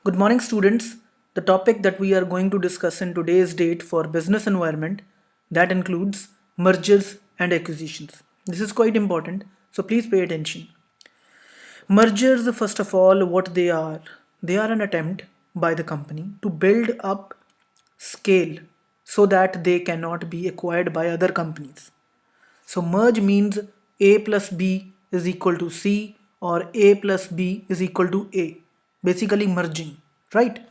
Good morning, students. The topic that we are going to discuss in today's date for business environment that includes mergers and acquisitions. This is quite important, so please pay attention. Mergers, first of all, what they are an attempt by the company to build up scale so that they cannot be acquired by other companies. So merge means A plus B is equal to C or A plus B is equal to A. Basically merging, right?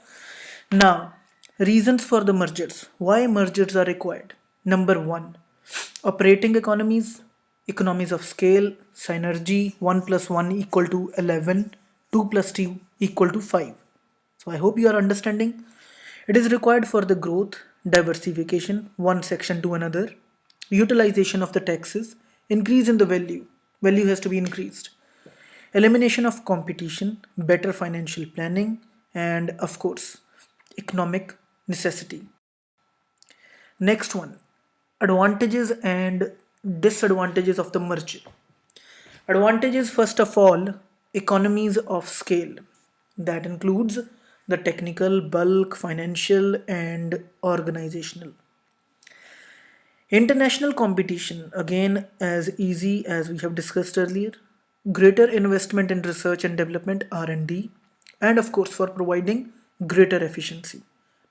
Now, reasons for the mergers. Why mergers are required? Number one, operating economies of scale, synergy, 1 plus 1 equal to 11, 2 plus 2 equal to 5. So I hope you are understanding. It is required for the growth, diversification, one section to another, utilization of the taxes, increase in the value has to be increased, elimination of competition, better financial planning, and of course, economic necessity. Next one, advantages and disadvantages of the merger. Advantages, first of all, economies of scale. That includes the technical, bulk, financial, and organizational. International competition, again, as easy as we have discussed earlier. Greater investment in research and development (R&D), and of course for providing greater efficiency.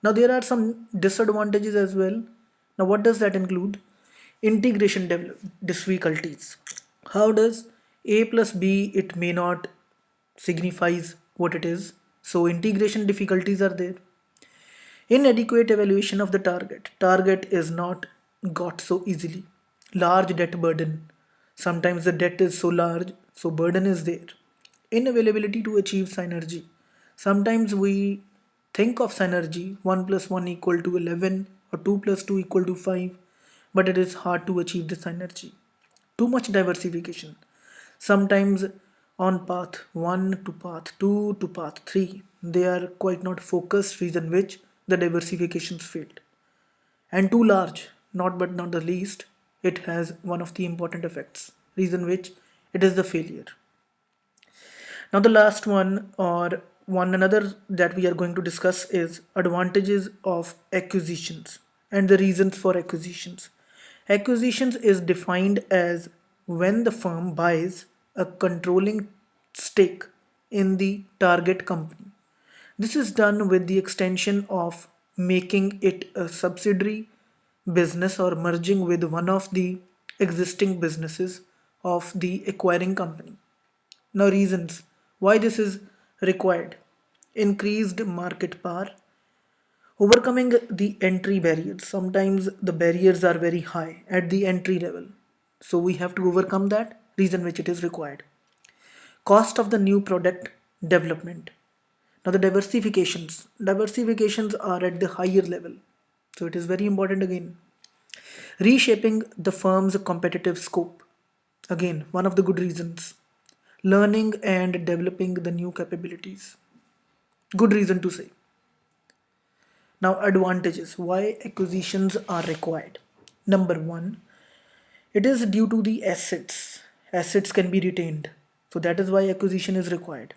Now there are some disadvantages as well. Now what does that include? Integration difficulties. How does A plus B it may not signifies what it is? So integration difficulties are there. Inadequate evaluation of the target. Target is not got so easily. Large debt burden. Sometimes the debt is so large, so burden is there. Inavailability to achieve synergy. Sometimes we think of synergy 1 plus 1 equal to 11 or 2 plus 2 equal to 5, but it is hard to achieve the synergy. Too much diversification. Sometimes on path 1 to path 2 to path 3, they are quite not focused, reason which the diversifications failed. And too large, not but not the least, it has one of the important effects, reason which it is the failure. Now the last one or one another that we are going to discuss is advantages of acquisitions and the reasons for acquisitions. Acquisitions is defined as when the firm buys a controlling stake in the target company. This is done with the extension of making it a subsidiary business or merging with one of the existing businesses of the acquiring company. Now, reasons why this is required: increased market power, overcoming the entry barriers. Sometimes the barriers are very high at the entry level, so we have to overcome that, reason which it is required. Cost of the new product development. Now, the diversifications are at the higher level, so it is very important again. Reshaping the firm's competitive scope. Again, one of the good reasons. Learning and developing the new capabilities. Good reason to say. Now, advantages. Why acquisitions are required? Number one, it is due to the assets. Assets can be retained. So, that is why acquisition is required.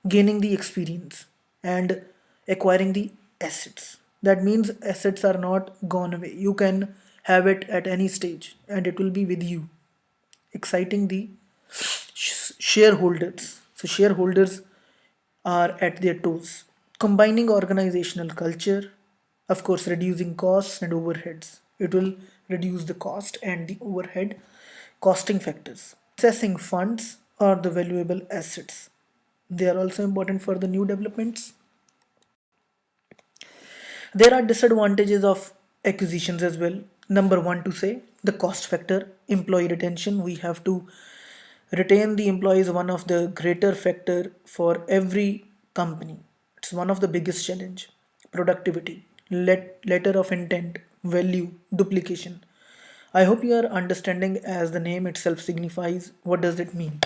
Gaining the experience and acquiring the assets. That means assets are not gone away. You can have it at any stage and it will be with you. Exciting the shareholders. So, shareholders are at their toes. Combining organizational culture, of course, reducing costs and overheads. It will reduce the cost and the overhead costing factors. Assessing funds or the valuable assets. They are also important for the new developments. There are disadvantages of acquisitions as well. Number one, to say the cost factor, employee retention. We have to retain the employees, one of the greater factor for every company. It's one of the biggest challenge. Productivity, letter of intent, value, duplication. I hope you are understanding as the name itself signifies what does it mean.